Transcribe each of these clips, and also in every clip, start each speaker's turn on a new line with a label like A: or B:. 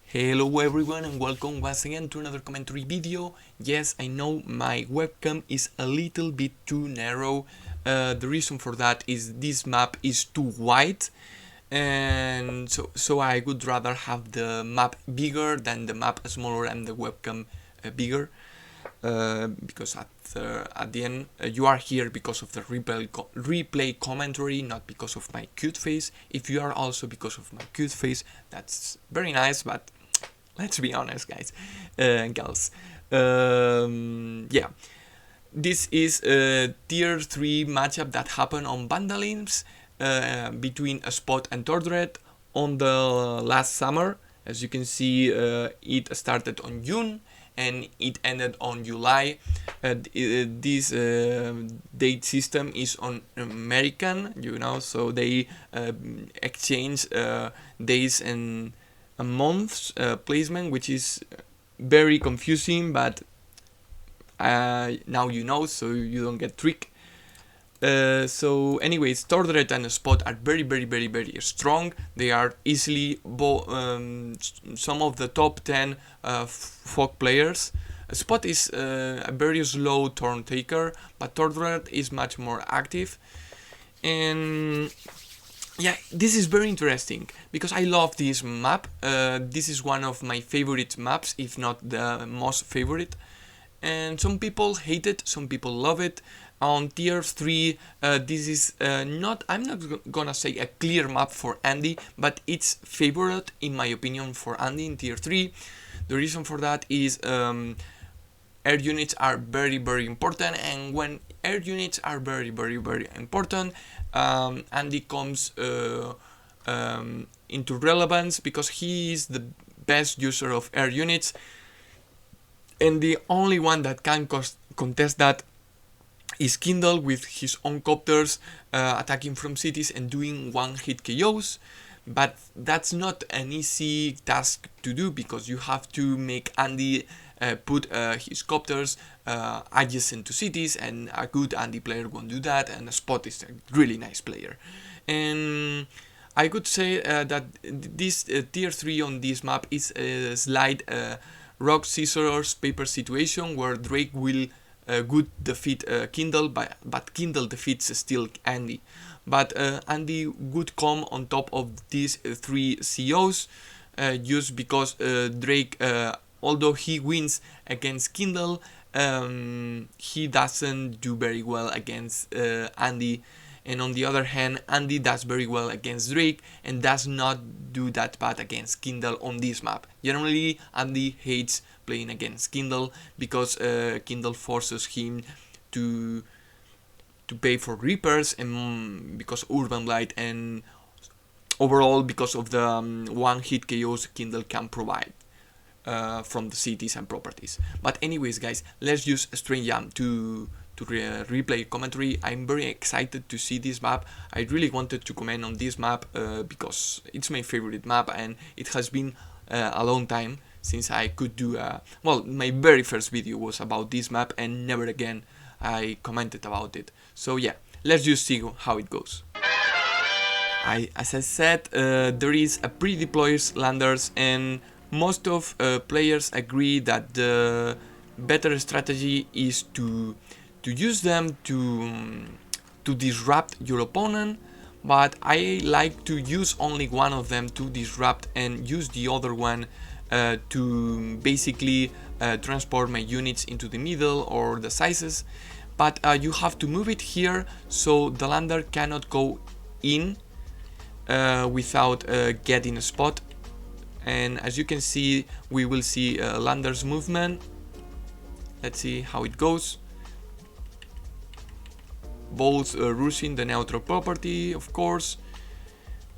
A: Hello everyone and welcome once again to another commentary video. Yes, I know my webcam is a little bit too narrow. The reason for that is this map is too wide, and so I would rather have the map bigger than the map smaller and the webcam bigger. Because at the end you are here because of the replay commentary, not because of my cute face. If you are also because of my cute face, that's very nice, but let's be honest, guys and gals. Yeah, this is a tier 3 matchup that happened on Vandalism between Spot and Tordred on the last summer. As you can see, it started on June and it ended on July. This date system is on American, so they exchange days and a month's placement, which is very confusing, but now you know, so you don't get tricked. So anyways, Tordred and Spot are very strong. They are easily some of the top 10 folk players. Spot is a very slow turn taker, but Tordred is much more active. And yeah, this is very interesting because I love this map. This is one of my favorite maps, if not the most favorite. And some people hate it, some people love it. On tier 3, this is I'm not gonna say a clear map for Andy, but it's favorite in my opinion for Andy in tier 3. The reason for that is air units are very important, and when air units are very important, Andy comes into relevance because he is the best user of air units and the only one that can contest that is Kindle with his own copters attacking from cities and doing one-hit KOs. But that's not an easy task to do because you have to make Andy put his copters adjacent to cities, and a good Andy player won't do that, and Spot is a really nice player. And I could say that this tier 3 on this map is a slight rock, scissors, paper situation where Drake will good defeat Kindle, but Kindle defeats still Andy. But Andy would come on top of these 3 COs just because Drake, although he wins against Kindle, he doesn't do very well against Andy. And on the other hand, Andy does very well against Drake and does not do that bad against Kindle on this map. Generally, Andy hates playing against Kindle because Kindle forces him to pay for repairs, and because Urban Blight, and overall because of the one-hit KOs Kindle can provide from the cities and properties. But anyways, guys, let's use Strange Jam to replay commentary. I'm very excited to see this map. I really wanted to comment on this map because it's my favorite map, and it has been a long time since I could do well, my very first video was about this map and never again I commented about it. So yeah, let's just see how it goes. As I said, there is a pre-deploy landers, and most of players agree that the better strategy is to use them to disrupt your opponent, but I like to use only one of them to disrupt and use the other one to basically transport my units into the middle or the sizes. But you have to move it here so the lander cannot go in without getting a spot. And as you can see, we will see lander's movement. Let's see how it goes. Both rushing the neutral property, of course.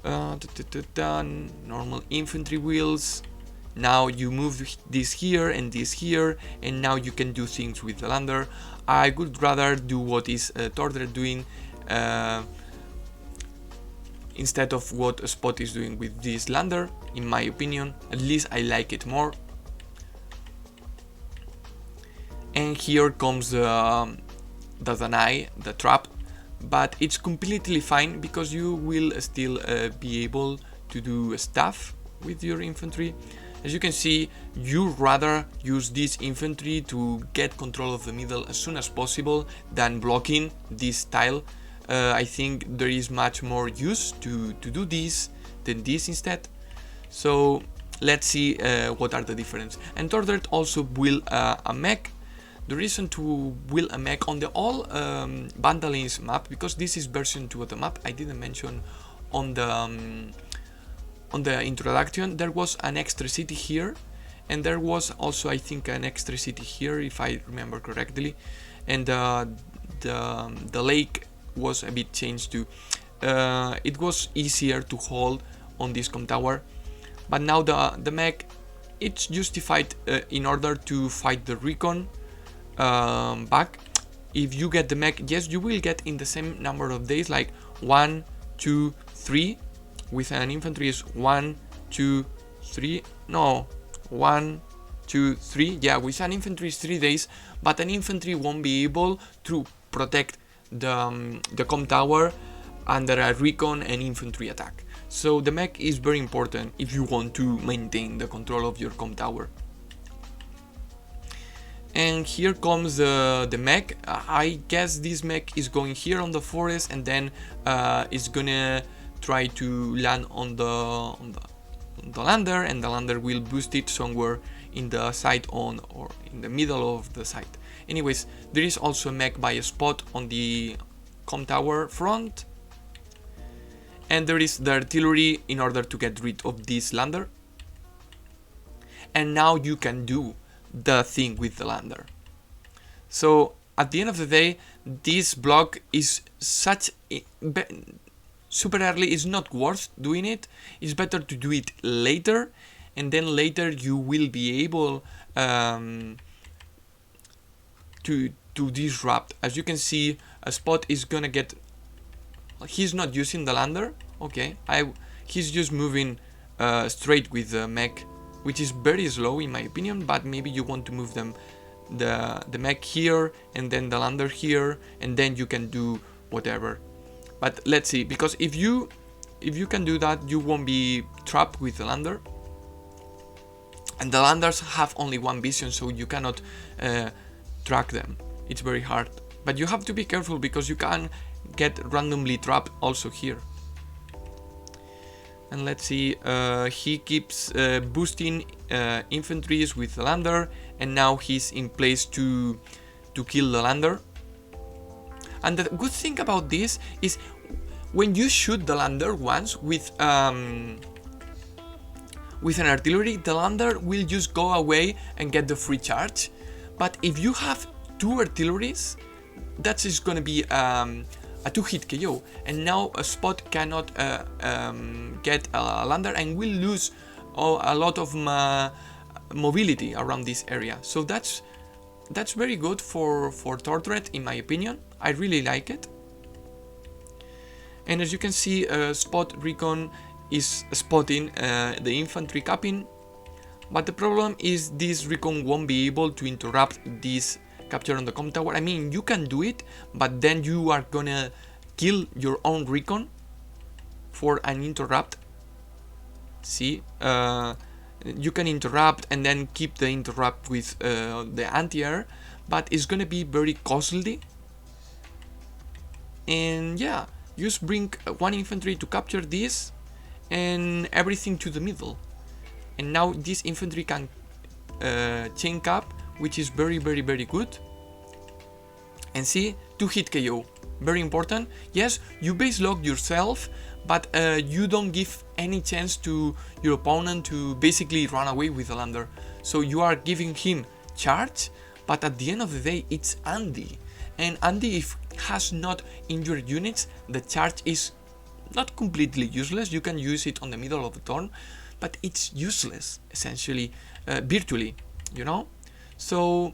A: Normal infantry wheels. Now you move this here and this here, and now you can do things with the lander. I would rather do what is Tordred doing instead of what Spot is doing with this lander, in my opinion. At least I like it more. And here comes the deny, the trap, but it's completely fine because you will still be able to do stuff with your infantry. As you can see, you rather use this infantry to get control of the middle as soon as possible than blocking this tile. I think there is much more use to do this than this instead. So let's see what are the difference. And Tordert also built a mech. The reason to build a mech on the all Vandalism map, because this is version 2 of the map, I didn't mention on the introduction, there was an extra city here, and there was also, I think, an extra city here, if I remember correctly, and the lake was a bit changed too. It was easier to hold on this com tower, but now the mech, it's justified in order to fight the recon back. If you get the mech, yes, you will get in the same number of days, like 1, 2, 3. With an infantry is 1, 2, 3. No, 1, 2, 3. Yeah, with an infantry is 3 days, but an infantry won't be able to protect the com tower under a recon and infantry attack. So the mech is very important if you want to maintain the control of your com tower. And here comes the mech. I guess this mech is going here on the forest, and then it's gonna try to land on the lander, and the lander will boost it somewhere in the side or in the middle of the site. Anyways, there is also a mech by a spot on the com tower front, and there is the artillery in order to get rid of this lander. And now you can do the thing with the lander. So at the end of the day, this block is such super early is not worth doing it. It's better to do it later, and then later you will be able to disrupt. As you can see, a spot is gonna get, he's not using the lander. Okay, he's just moving straight with the mech, which is very slow in my opinion, but maybe you want to move them the mech here and then the lander here, and then you can do whatever. But let's see, because if you can do that, you won't be trapped with the lander. And the landers have only one vision, so you cannot track them. It's very hard. But you have to be careful, because you can get randomly trapped also here. And let's see, he keeps boosting infantries with the lander, and now he's in place to kill the lander. And the good thing about this is, when you shoot the lander once with an artillery, the lander will just go away and get the free charge. But if you have 2 artilleries, that is gonna be a 2-hit KO, and now a spot cannot get a lander and will lose a lot of mobility around this area. So that's very good for Tordret, in my opinion. I really like it. And as you can see, spot recon is spotting the infantry capping, but the problem is this recon won't be able to interrupt this capture on the com tower. I mean, you can do it, but then you are gonna kill your own recon for an interrupt. See, you can interrupt and then keep the interrupt with the anti-air, but it's gonna be very costly. And yeah, just bring 1 infantry to capture this and everything to the middle. And now this infantry can chain cap, which is very good. And see, 2-hit KO, very important. Yes, you base lock yourself, but you don't give any chance to your opponent to basically run away with the lander. So you are giving him charge, but at the end of the day, it's Andy. And Andy, if has not injured units, the charge is not completely useless. You can use it on the middle of the turn, but it's useless, essentially, virtually, you know? So,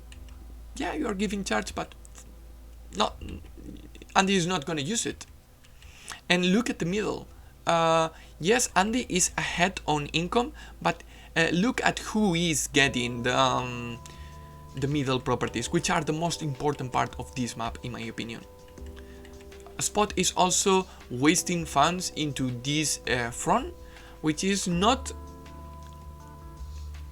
A: yeah, you are giving charge, but not, Andy is not going to use it. And look at the middle. Yes, Andy is ahead on income, but look at who is getting the middle properties, which are the most important part of this map, in my opinion. Spot is also wasting funds into this front, which is not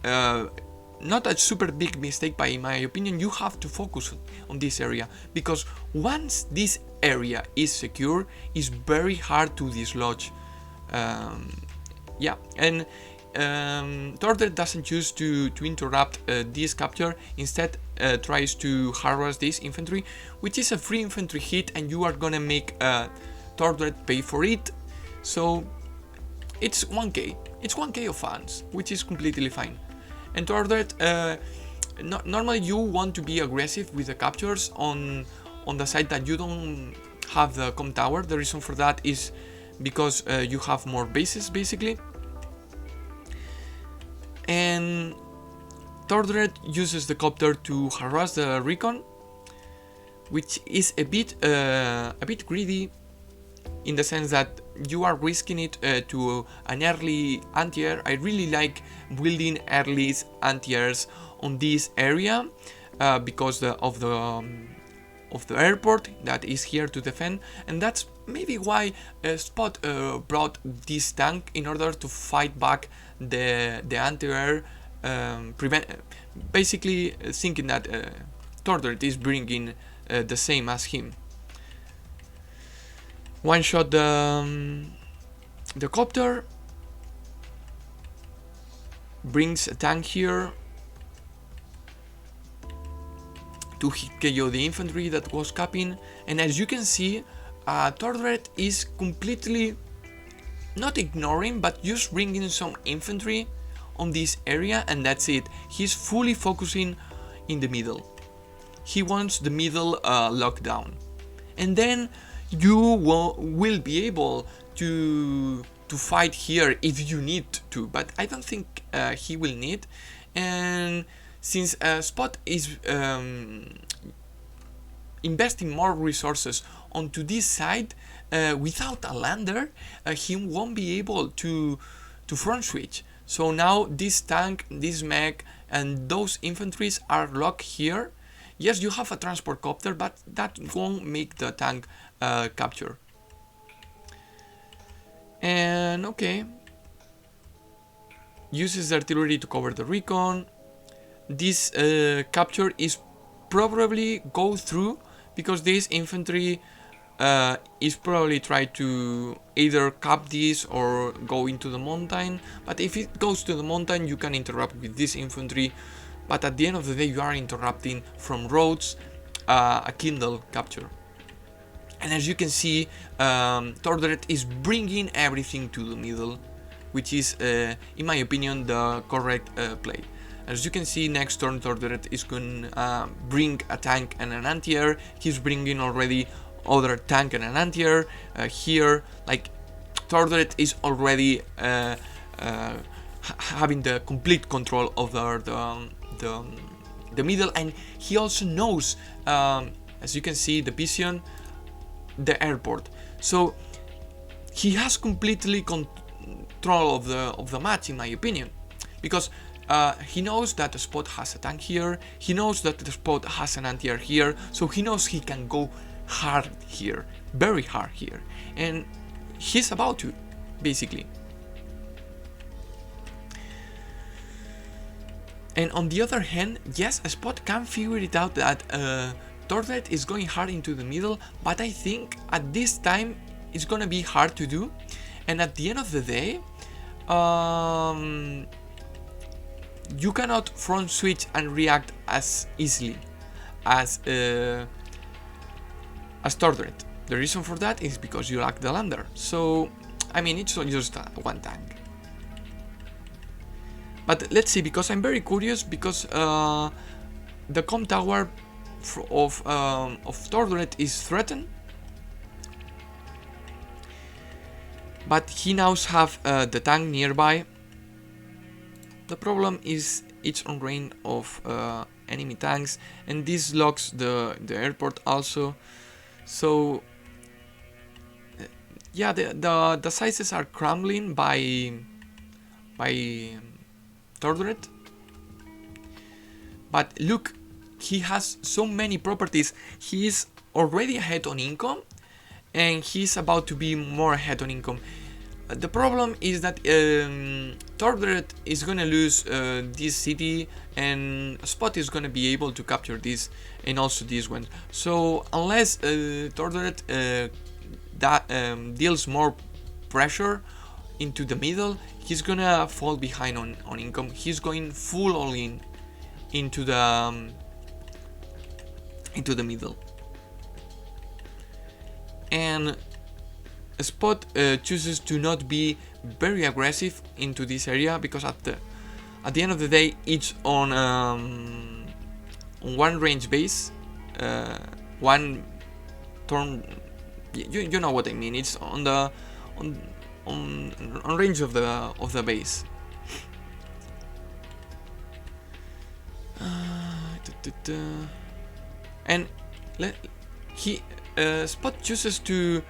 A: not a super big mistake, but in my opinion, you have to focus on this area, because once this area is secure, it's very hard to dislodge. Yeah, and Tordred doesn't choose to interrupt this capture, instead tries to harass this infantry, which is a free infantry hit, and you are gonna make Tordred pay for it. So it's 1k, it's 1k of funds, which is completely fine. And Tordred, normally you want to be aggressive with the captures on the side that you don't have the com tower. The reason for that is because you have more bases, basically. And Tordred uses the copter to harass the recon, which is a bit greedy, in the sense that you are risking it to an early anti-air. I really like building early anti-airs on this area because of the airport that is here to defend, and that's maybe why Spot brought this tank in order to fight back the anti-air, basically thinking that Tordred is bringing the same as him. One shot the copter, brings a tank here to KO the infantry that was capping, and as you can see, Tordred is completely not ignoring, but just bringing some infantry on this area, and that's it. He's fully focusing in the middle. He wants the middle lockdown, and then you will be able to fight here if you need to, but I don't think he will need. And since Spot is investing more resources onto this side, without a lander, he won't be able to front switch. So now this tank, this mech, and those infantries are locked here. Yes, you have a transport copter, but that won't make the tank capture. And okay, uses the artillery to cover the recon. This capture is probably go through, because this infantry is probably try to either cap this or go into the mountain. But if it goes to the mountain, you can interrupt with this infantry. But at the end of the day, you are interrupting from roads a Kindle capture. And as you can see, Tordred is bringing everything to the middle, which is, in my opinion, the correct play. As you can see, next turn Tordred is going to bring a tank and an anti-air. He's bringing already other tank and an anti-air. Here, like, Tordred is already having the complete control over the middle, and he also knows, as you can see, the vision, the airport. So he has completely control of the match, in my opinion, because he knows that the Spot has a tank here, he knows that the Spot has an anti-air here, so he knows he can go hard here, very hard here, and he's about to, basically. And on the other hand, yes, a Spot can figure it out that Tordred is going hard into the middle, but I think at this time it's gonna be hard to do, and at the end of the day, you cannot front switch and react as easily as Tordred. The reason for that is because you lack the lander. So, I mean, it's not just one tank. But let's see, because I'm very curious, because the com tower of Tordred is threatened, but he now have the tank nearby. The problem is it's on range of enemy tanks, and this locks the airport also. So yeah, the sizes are crumbling by Tordred. But look, he has so many properties. He is already ahead on income, and he's about to be more ahead on income. The problem is that Tordred is gonna lose this city, and Spot is gonna be able to capture this and also this one. So unless Tordred deals more pressure into the middle, he's gonna fall behind on income. He's going full all in into the middle, and Spot chooses to not be very aggressive into this area, because at the end of the day it's on one range base, one turn. You know what I mean. It's on the on range of the base. And Spot chooses to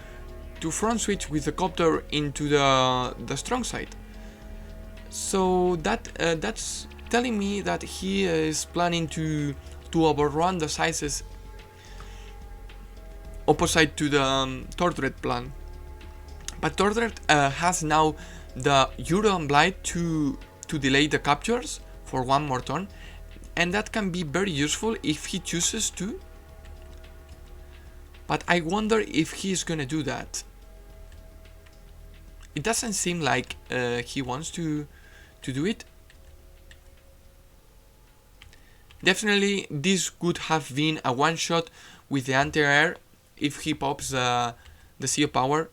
A: front switch with the copter into the strong side. So that's telling me that he is planning to overrun the sizes opposite to the Tordred plan. But Tordred has now the Euro Blight to delay the captures for one more turn, and that can be very useful if he chooses to. But I wonder if he's gonna do that. It doesn't seem like he wants to do it. Definitely this could have been a one-shot with the anti-air if he pops the Sea of Power.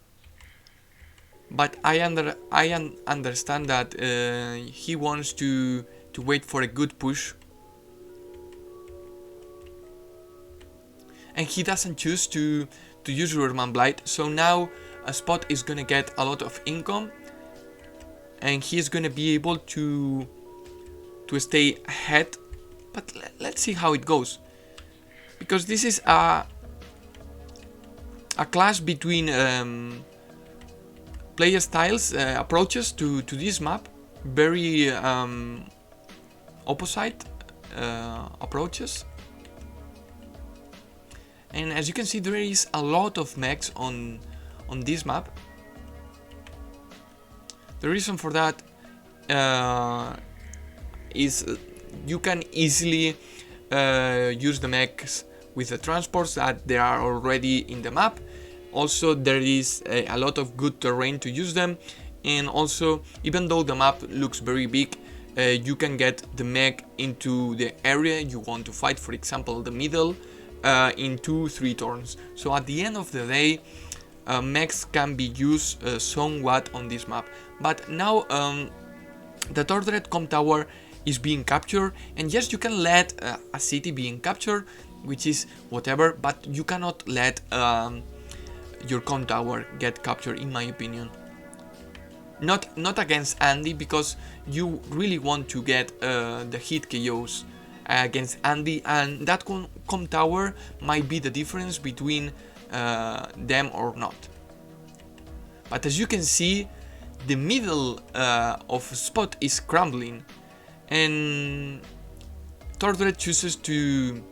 A: But I understand that he wants to wait for a good push. And he doesn't choose to use Urban Blight, so now Spot is gonna get a lot of income, and he's gonna be able to stay ahead. But let's see how it goes, because this is a clash between player styles, approaches to this map, very opposite approaches. And as you can see, there is a lot of mechs on this map. The reason for that is you can easily use the mechs with the transports that there are already in the map. Also, there is a lot of good terrain to use them, and also, even though the map looks very big, you can get the mech into the area you want to fight, for example the middle, in 2-3 turns. So at the end of the day, mechs can be used somewhat on this map. But now the Tordred Com Tower is being captured, and yes, you can let a city being captured, which is whatever, but you cannot let your Com Tower get captured, in my opinion. Not against Andy, because you really want to get the hit KOs against Andy, and that Com Tower might be the difference between them or not. But as you can see, the middle of Spot is crumbling, and Tordred chooses to...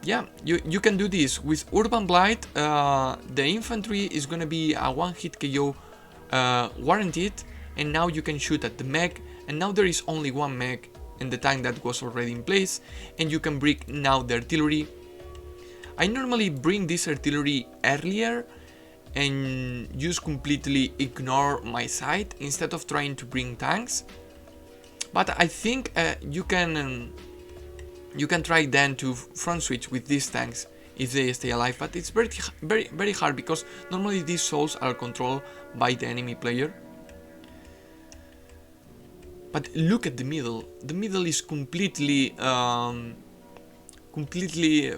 A: Yeah, you can do this. With Urban Blight, the infantry is gonna be a one-hit KO warranted, and now you can shoot at the mech, and now there is only one mech and the tank that was already in place, and you can bring now the artillery. I normally bring this artillery earlier and just completely ignore my side instead of trying to bring tanks, but I think you can try then to front switch with these tanks if they stay alive, but it's very hard, because normally these souls are controlled by the enemy player. But look at the middle. The middle is completely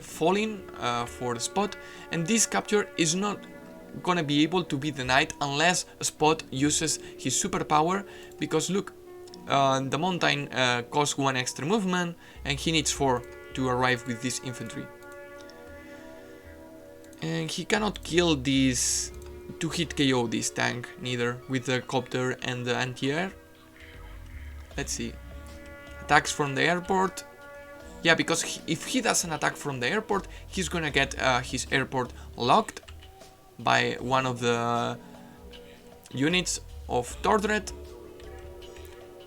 A: falling for the Spot, and this capture is not gonna be able to be denied unless Spot uses his superpower, because look, the mountain costs 1 extra movement, and he needs 4 to arrive with this infantry. And he cannot kill this 2-hit KO this tank neither with the copter and the anti-air. Let's see. Attacks from the airport. Yeah, because if he does an attack from the airport, he's gonna get his airport locked by one of the units of Tordred.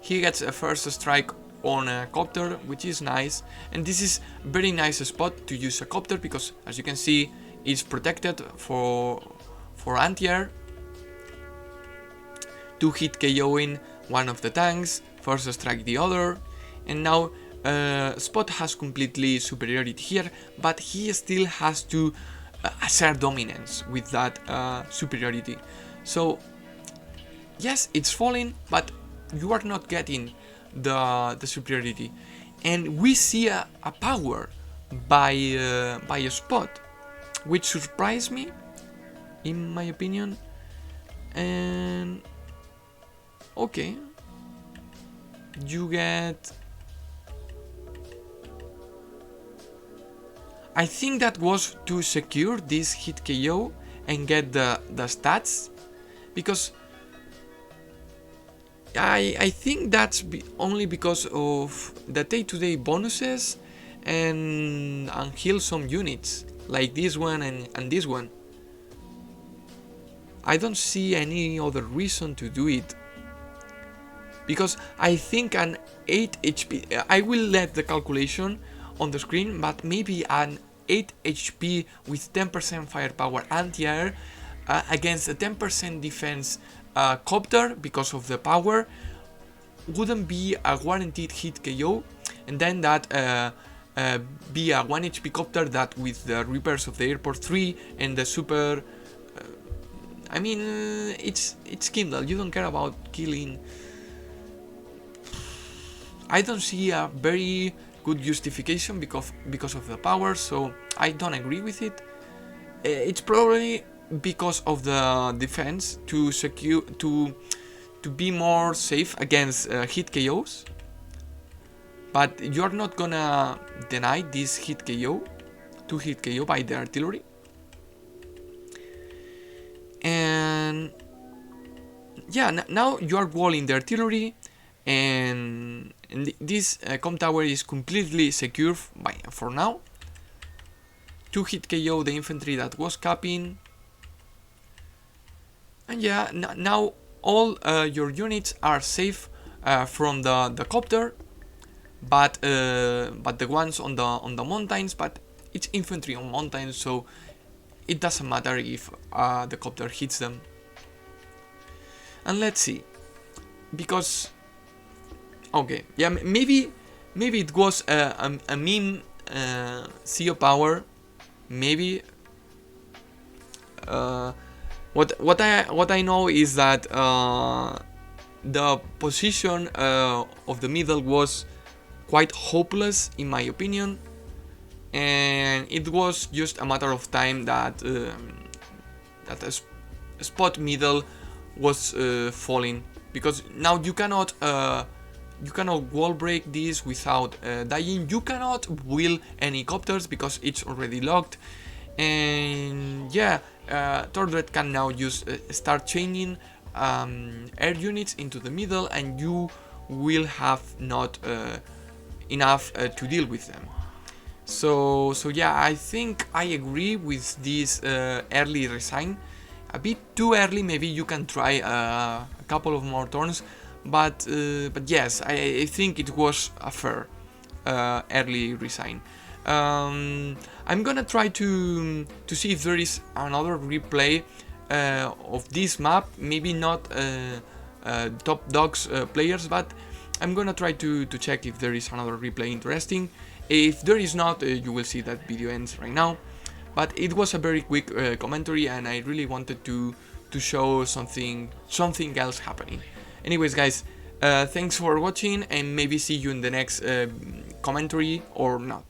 A: He gets a first strike on a copter, which is nice, and this is very nice spot to use a copter because, as you can see, it's protected for anti-air. 2-hit KOing one of the tanks, first strike the other, and now Spot has completely superiority here, but he still has to assert dominance with that superiority. So yes, it's falling, but you are not getting the superiority, and we see a power by a Spot, which surprised me, in my opinion. And okay, you get, I think that was to secure this hit KO and get the stats, because I think that's only because of the day-to-day bonuses and heal some units like this one and this one. I don't see any other reason to do it, because I think an 8 HP, I will let the calculation on the screen, but maybe an 8 HP with 10% firepower anti-air against a 10% defense copter because of the power wouldn't be a guaranteed hit KO, and then that be a 1 HP copter that with the repairs of the Airport 3 and the super, I mean, it's Kindle, you don't care about killing. I don't see a very good justification because of the power, so I don't agree with it. It's probably because of the defense to secure to be more safe against hit KOs, but you're not gonna deny this hit KO, 2-hit KO by the artillery. And yeah, now you are walling the artillery, and this com tower is completely secure for now. 2-hit KO the infantry that was capping, and yeah, now all your units are safe from the copter, but the ones on the mountains, but it's infantry on mountains, so it doesn't matter if the copter hits them. And let's see, because okay, yeah, maybe it was a meme CO power, maybe. What I know is that the position of the middle was quite hopeless in my opinion, and it was just a matter of time that that a Spot middle was falling, because now you cannot wall break this without dying. You cannot wheel any copters because it's already locked, and yeah, Tordred can now start chaining air units into the middle, and you will have not enough to deal with them. So yeah, I think I agree with this early resign. A bit too early, maybe you can try a couple of more turns, but yes, I think it was a fair early resign. I'm gonna try to see if there is another replay of this map, maybe not Top Dogs players, but I'm gonna try to check if there is another replay interesting. If there is not, you will see that video ends right now. But it was a very quick commentary, and I really wanted to show something else happening. Anyways, guys, thanks for watching, and maybe see you in the next commentary or not.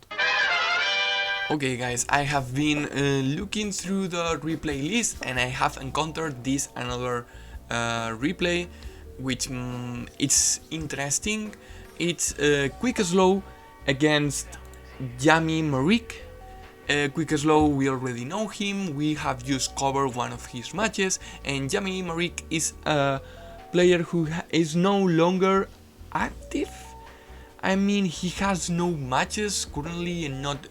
A: Okay, guys, I have been looking through the replay list, and I have encountered this another replay, which it's interesting. It's Quick Slow against Yami Marik. Quick Slow, we already know him, we have just covered one of his matches, and Yami Marik is a player who is no longer active. I mean, he has no matches currently and not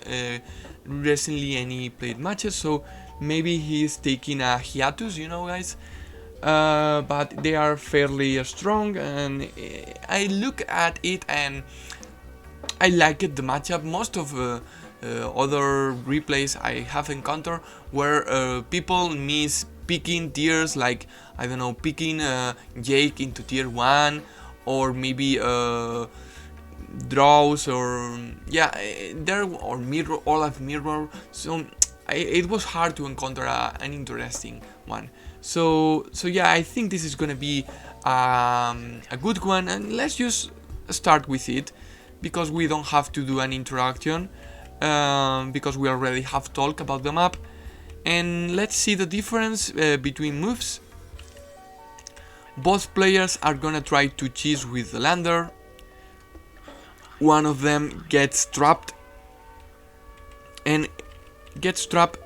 A: recently any played matches, so maybe he's taking a hiatus, you know, guys. But they are fairly strong, and I look at it and I like it, the matchup. Most of other replays I have encountered where people miss picking tiers, like, I don't know, picking Jake into tier 1, or maybe draws, or yeah, there, or mirror, Olaf mirror. So it was hard to encounter an interesting one. So yeah, I think this is gonna be a good one, and let's just start with it, because we don't have to do an interaction, because we already have talked about the map. And let's see the difference between moves. Both players are gonna try to cheese with the lander. One of them gets trapped, and gets trapped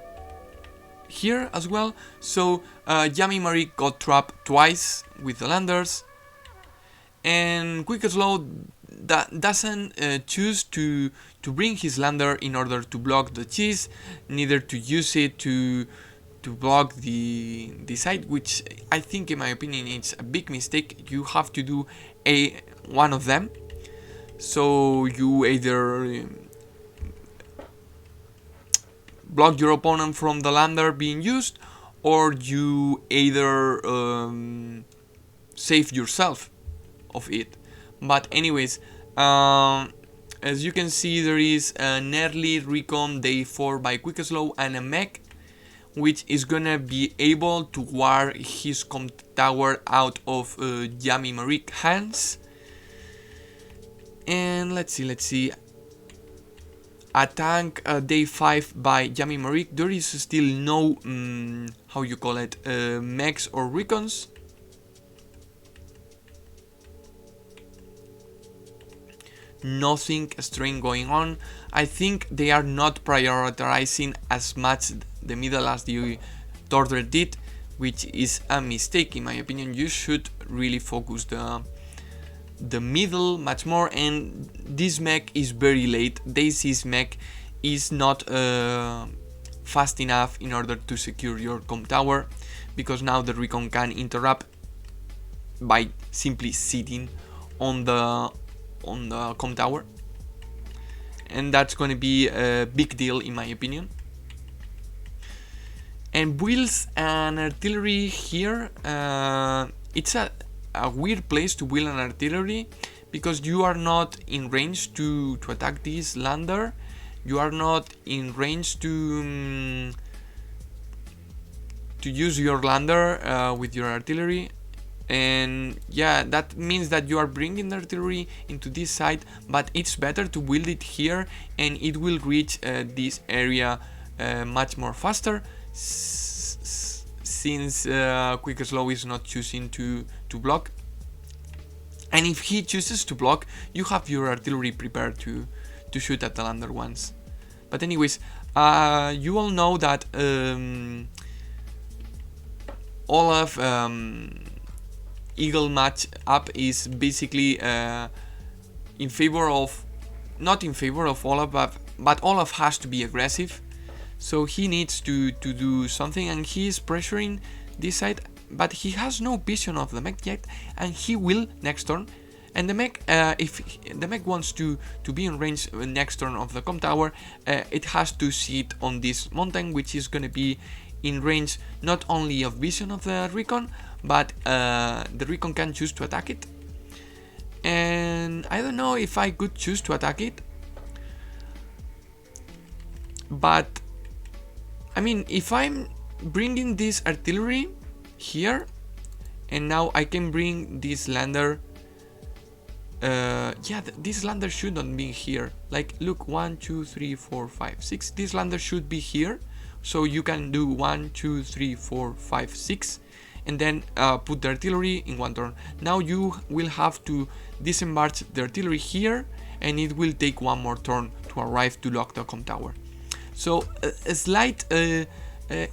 A: here as well. So Yami Marie got trapped twice with the landers, and Quick Slow doesn't choose to bring his lander in order to block the cheese, neither to use it to block the side, which I think, in my opinion, it's a big mistake. You have to do one of them. So you either block your opponent from the lander being used, or you either save yourself of it. But anyways, as you can see, there is an early recon day 4 by Quick Slow and a mech, which is gonna be able to ward his comp tower out of Yami Marie hands. And let's see. A tank day 5 by Yami Marie. There is still no how you call it, mechs or recons. Nothing strange going on. I think they are not prioritizing as much the middle as the Torder did, which is a mistake in my opinion. You should really focus the middle much more, and this mech is very late. Daisy's mech is not fast enough in order to secure your comp tower, because now the recon can interrupt by simply sitting on the comp tower, and that's going to be a big deal in my opinion. And wheels and artillery here, it's a weird place to wheel an artillery, because you are not in range to attack this lander. You are not in range to use your lander with your artillery. And yeah, that means that you are bringing the artillery into this side, but it's better to build it here, and it will reach this area much more faster, since Quick Slow is not choosing to block. And if he chooses to block, you have your artillery prepared to shoot at the lander once. But anyways, you all know that Olaf Eagle match up is basically in favor of, not in favor of Olaf, but Olaf has to be aggressive, so he needs to do something, and he is pressuring this side, but he has no vision of the mech yet, and he will next turn. And the mech, if the mech wants to be in range next turn of the comp tower, it has to sit on this mountain, which is going to be in range not only of vision of the recon, but the recon can choose to attack it. And I don't know if I could choose to attack it, but I mean, if I'm bringing this artillery here, and now I can bring this lander, yeah, this lander shouldn't be here. Like, look, 1 2 3 4 5 6, this lander should be here, so you can do 1 2 3 4 5 6, and then put the artillery in one turn. Now you will have to disembark the artillery here, and it will take one more turn to arrive to lock the comp tower. So a slight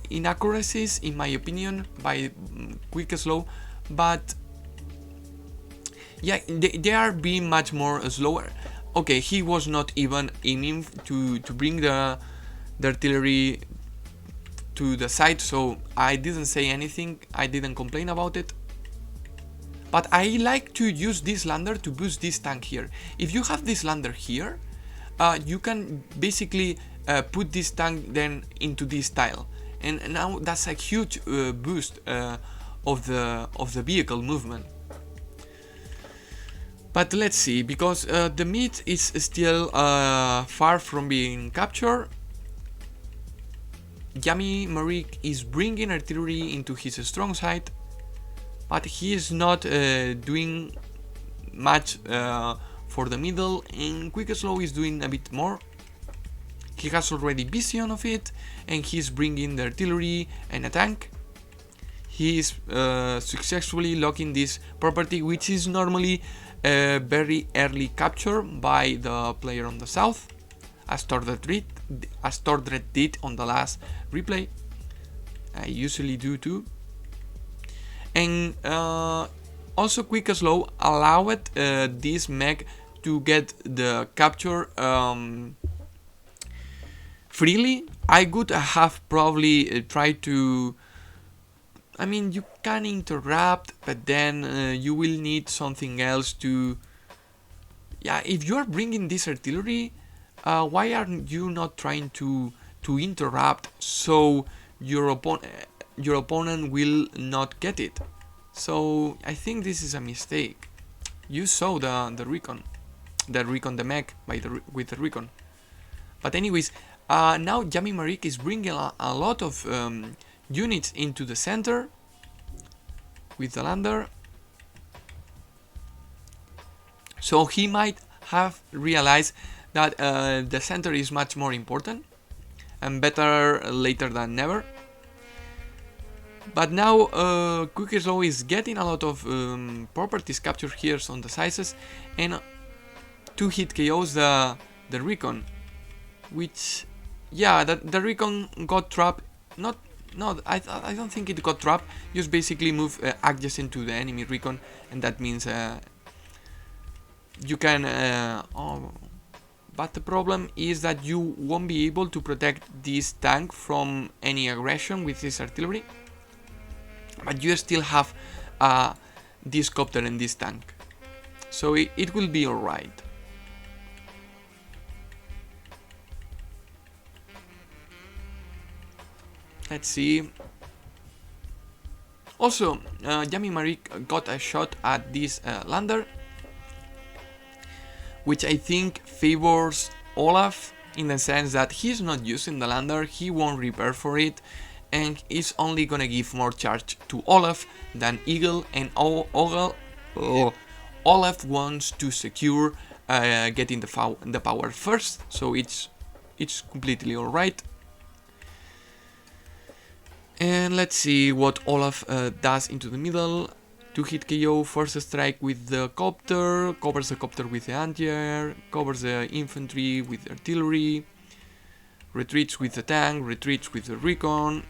A: inaccuracies in my opinion by Quick Slow, but yeah, they are being much more slower. Okay, he was not even aiming to bring the artillery to the side, so I didn't say anything, I didn't complain about it. But I like to use this lander to boost this tank here. If you have this lander here, you can basically put this tank then into this tile, and now that's a huge boost of the vehicle movement. But let's see, because the mid is still far from being captured. Yami Marik is bringing artillery into his strong side, but he is not doing much for the middle, and Quick Slow is doing a bit more. He has already vision of it, and he's bringing the artillery and a tank. He is successfully locking this property, which is normally a very early capture by the player on the south, as Tordred did on the last replay. I usually do too. And also Quick Slow allowed this mech to get the capture freely. I could have probably tried to... I mean, you can interrupt, but then you will need something else to... Yeah, if you are bringing this artillery, why are you not trying to interrupt so your opponent will not get it? So I think this is a mistake. You saw the recon, the mech with the recon. But anyways, now Yami Marik is bringing a lot of units into the center with the lander. So he might have realized that the center is much more important, and better later than never. But now Quick Slow is getting a lot of properties captured here on the sizes, and 2-hit KOs the recon, which, yeah, the recon got trapped. I don't think it got trapped. Just basically move adjacent to the enemy recon, and that means you can. But the problem is that you won't be able to protect this tank from any aggression with this artillery. But you still have this copter and this tank, so it will be alright. Let's see. Also, Yami Marik got a shot at this lander, which I think favors Olaf in the sense that he's not using the lander, he won't repair for it, and is only gonna give more charge to Olaf than Eagle, and Olaf wants to secure getting the power first, so it's completely alright. And let's see what Olaf does into the middle. 2-hit KO, first strike with the copter, covers the copter with the anti-air, covers the infantry with the artillery, retreats with the tank, retreats with the recon.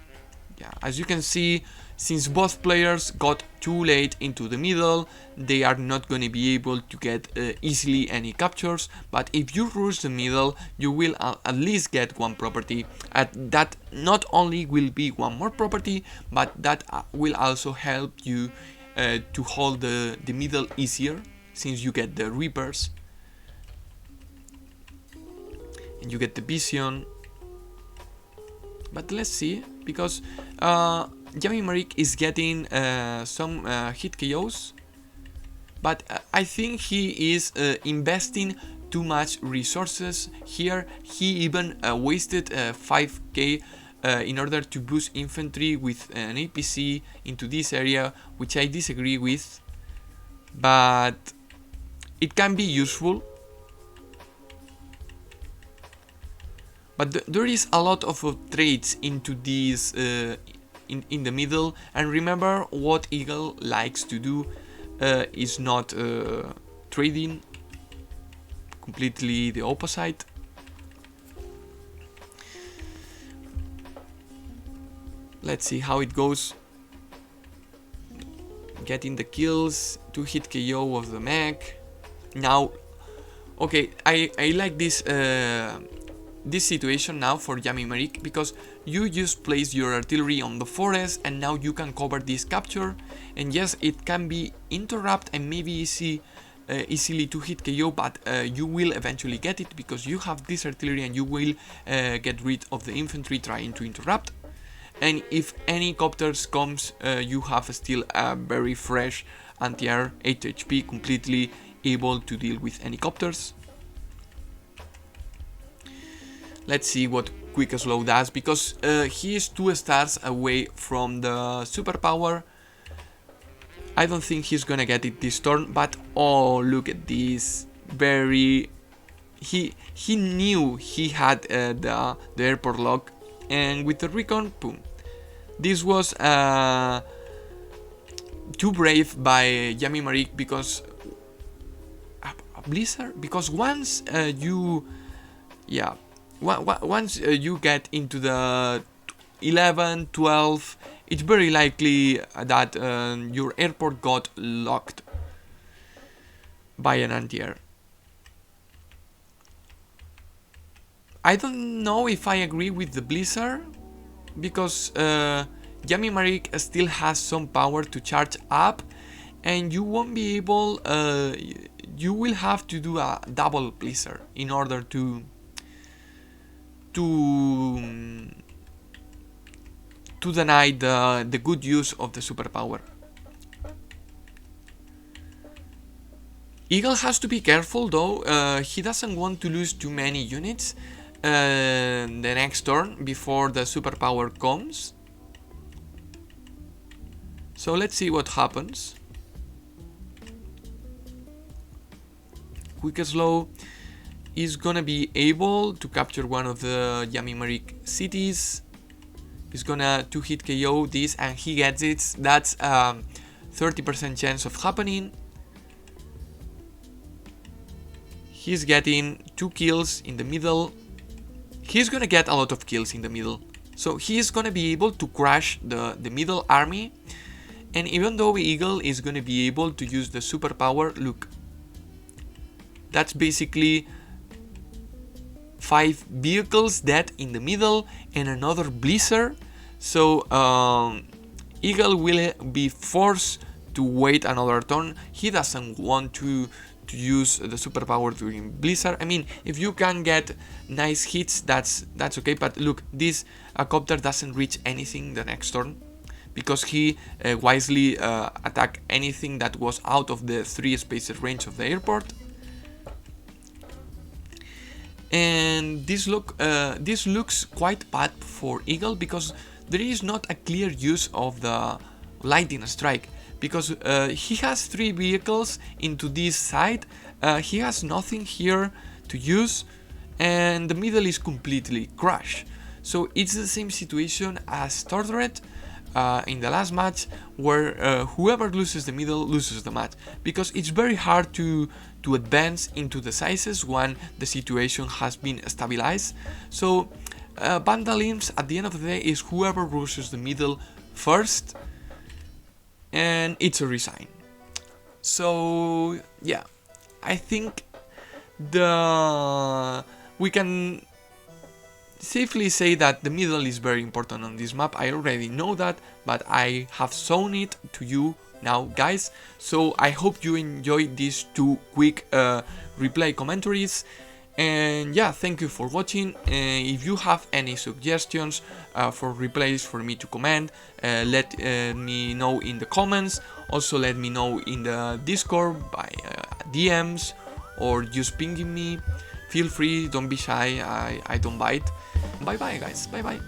A: Yeah, as you can see, since both players got too late into the middle, they are not going to be able to get easily any captures, but if you rush the middle, you will at least get one property. That not only will be one more property, but that will also help you to hold the middle easier, since you get the Reapers and you get the vision. But let's see, because Yami Marik is getting some hit KOs, but I think he is investing too much resources here. He even wasted 5k in order to boost infantry with an APC into this area, which I disagree with, but it can be useful. But there is a lot of trades into this in the middle, and remember what Eagle likes to do is not trading, completely the opposite. Let's see how it goes. Getting the kills, 2-hit KO of the mech. Now, okay, I like this this situation now for Yami Marik, because you just place your artillery on the forest and now you can cover this capture, and yes, it can be interrupt and maybe easily to hit KO, but you will eventually get it because you have this artillery and you will get rid of the infantry trying to interrupt. And if any copters comes, you have still a very fresh anti-air 8 HP, completely able to deal with any copters. Let's see what Quick Slow does, because he is 2 stars away from the superpower. I don't think he's gonna get it this turn, but oh, look at this. He knew he had the airport lock, and with the recon, boom. This was too brave by Yami Marik, because a blizzard, because once once you get into the 11, 12, it's very likely that your airport got locked by an anti-air. I don't know if I agree with the blizzard, because Yami Marik still has some power to charge up, and you won't be able, you will have to do a double blizzard in order to deny the good use of the superpower. Eagle has to be careful though, he doesn't want to lose too many units the next turn before the superpower comes. So let's see what happens. Quick Slow is gonna be able to capture one of the Yami Marik cities. He's gonna 2-hit KO this and he gets it. That's 30% chance of happening. He's getting 2 kills in the middle. He's gonna get a lot of kills in the middle. So he's gonna be able to crash the middle army. And even though Eagle is gonna be able to use the superpower, look. That's basically 5 vehicles dead in the middle and another blizzard. So Eagle will be forced to wait another turn. He doesn't want to use the superpower during blizzard. I mean, if you can get nice hits, that's okay, but look, this copter doesn't reach anything the next turn because he wisely attacked anything that was out of the 3 spaces range of the airport. And this looks quite bad for Eagle because there is not a clear use of the lightning strike, because he has 3 vehicles into this side, he has nothing here to use, and the middle is completely crushed. So it's the same situation as Tordred in the last match, where whoever loses the middle loses the match, because it's very hard to advance into the sizes when the situation has been stabilized. So Vandalism at the end of the day is whoever loses the middle first, and it's a resign. So yeah, I think we can safely say that the middle is very important on this map. I already know that, but I have shown it to you now, guys. So I hope you enjoyed these 2 quick replay commentaries. And yeah, thank you for watching. If you have any suggestions for replays for me to comment, let me know in the comments. Also let me know in the Discord by DMs or just pinging me. Feel free, don't be shy, I don't bite. Bye bye guys, bye bye.